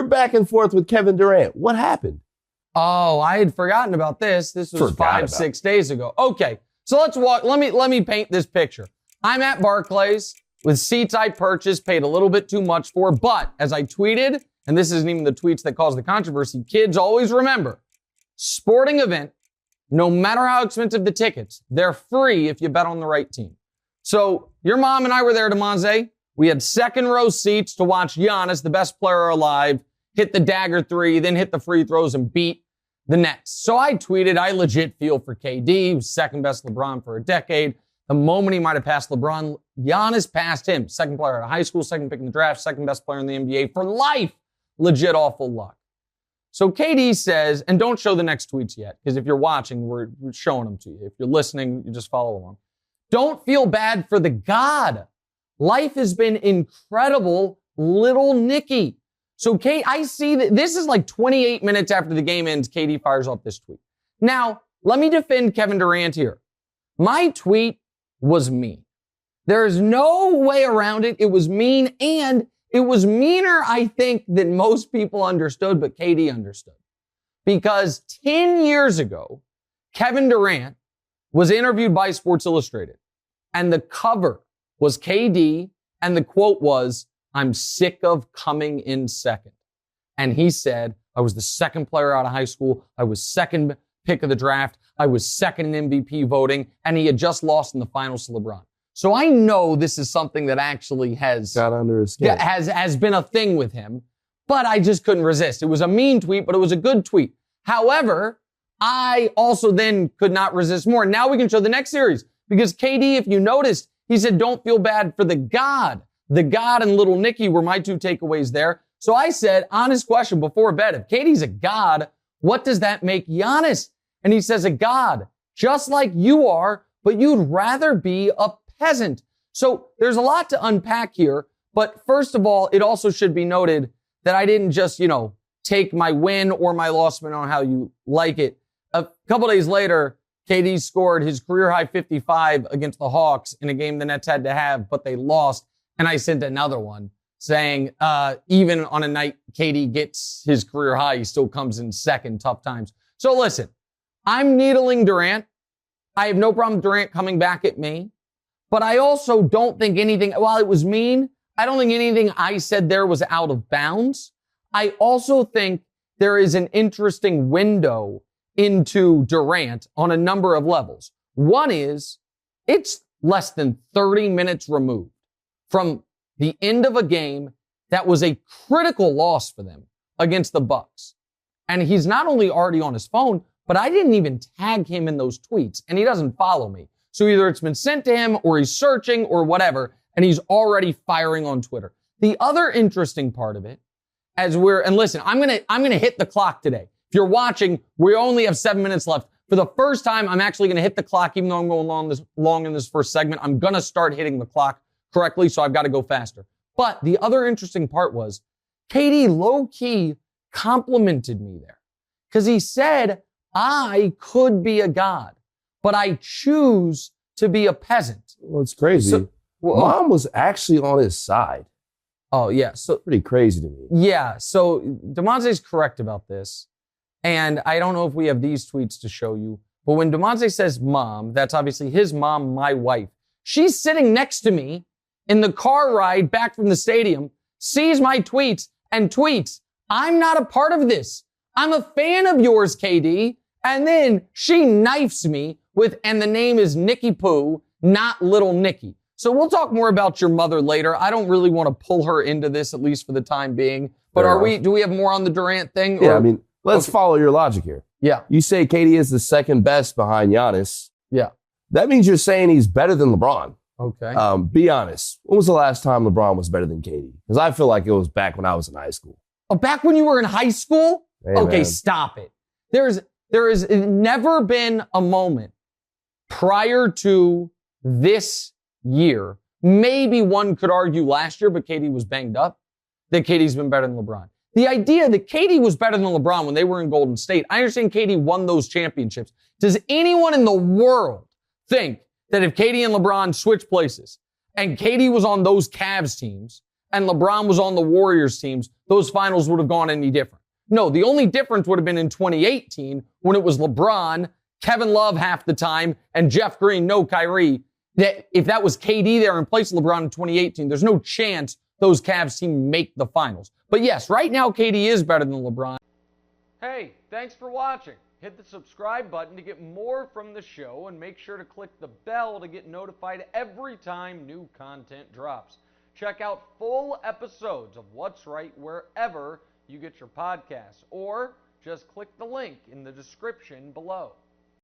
back and forth with Kevin Durant. What happened? Oh, I had forgotten about this. This was 5-6 days ago. Okay, so let's walk. Let me paint this picture. I'm at Barclays with seats I purchased, paid a little bit too much for, but as I tweeted, and this isn't even the tweets that caused the controversy, kids always remember, sporting event, no matter how expensive the tickets, they're free if you bet on the right team. So your mom and I were there, Demonze. We had second row seats to watch Giannis, the best player alive, hit the dagger three, then hit the free throws and beat the Nets. So I tweeted, I legit feel for KD. He was second best LeBron for a decade. The moment he might have passed LeBron, Giannis passed him. Second player out of high school, second pick in the draft, second best player in the NBA for life. Legit awful luck. So KD says, and don't show the next tweets yet, because if you're watching, we're showing them to you. If you're listening, you just follow along. Don't feel bad for the God. Life has been incredible, little Nicky. So I see that this is like 28 minutes after the game ends, KD fires off this tweet. Now, let me defend Kevin Durant here. My tweet was mean. There is no way around it. It was mean, and it was meaner, I think, than most people understood, but KD understood. Because 10 years ago, Kevin Durant was interviewed by Sports Illustrated, and the cover was KD, and the quote was, "I'm sick of coming in second." And he said, I was the second player out of high school. I was second pick of the draft. I was second in MVP voting, and he had just lost in the finals to LeBron. So I know this is something that actually has got under his skin. Has been a thing with him, but I just couldn't resist. It was a mean tweet, but it was a good tweet. However, I also then could not resist more. Now we can show the next series because KD, if you noticed, he said, don't feel bad for the God. The God and little Nicky were my two takeaways there. So I said, honest question before bed, if KD's a God, what does that make Giannis? And he says, a God, just like you are, but you'd rather be a peasant. So there's a lot to unpack here. But first of all, it also should be noted that I didn't just, take my win or my loss, depending on how you like it. A couple days later, KD scored his career high 55 against the Hawks in a game the Nets had to have, but they lost. And I sent another one saying, even on a night KD gets his career high, he still comes in second, tough times. So listen, I'm needling Durant. I have no problem with Durant coming back at me. But I also don't think anything, while it was mean, I don't think anything I said there was out of bounds. I also think there is an interesting window into Durant on a number of levels. One is, it's less than 30 minutes removed from the end of a game that was a critical loss for them against the Bucks. And he's not only already on his phone, but I didn't even tag him in those tweets, and he doesn't follow me. So either it's been sent to him or he's searching or whatever, and he's already firing on Twitter. The other interesting part of it, and listen, I'm gonna hit the clock today. If you're watching, we only have 7 minutes left. For the first time, I'm actually gonna hit the clock, even though I'm going long in this first segment. I'm gonna start hitting the clock correctly, so I've got to go faster. But the other interesting part was, KD low-key complimented me there. Because he said, I could be a God, but I choose to be a peasant. Well, it's crazy. So, Mom was actually on his side. Oh, yeah. So pretty crazy to me. Yeah. So Demonze's correct about this. And I don't know if we have these tweets to show you, but when Demonze says mom, that's obviously his mom, my wife. She's sitting next to me in the car ride back from the stadium, sees my tweets and tweets, I'm not a part of this. I'm a fan of yours, KD. And then she knifes me with, and the name is Nicky Poo, not Little Nicky. So we'll talk more about your mother later. I don't really want to pull her into this, at least for the time being. But do we have more on the Durant thing? Yeah, let's follow your logic here. Yeah. You say KD is the second best behind Giannis. Yeah. That means you're saying he's better than LeBron. Okay. Be honest. When was the last time LeBron was better than KD? Because I feel like it was back when I was in high school. Oh, back when you were in high school? Hey, okay, man. Stop it. There has never been a moment prior to this year, maybe one could argue last year, but KD was banged up, that KD's been better than LeBron. The idea that KD was better than LeBron when they were in Golden State, I understand KD won those championships. Does anyone in the world think that if KD and LeBron switched places and KD was on those Cavs teams and LeBron was on the Warriors teams, those finals would have gone any different. No, the only difference would have been in 2018 when it was LeBron, Kevin Love half the time, and Jeff Green, no Kyrie. That if that was KD there in place of LeBron in 2018, there's no chance those Cavs team make the finals. But yes, right now KD is better than LeBron. Hey, thanks for watching. Hit the subscribe button to get more from the show and make sure to click the bell to get notified every time new content drops. Check out full episodes of What's Right wherever you get your podcasts, or just click the link in the description below.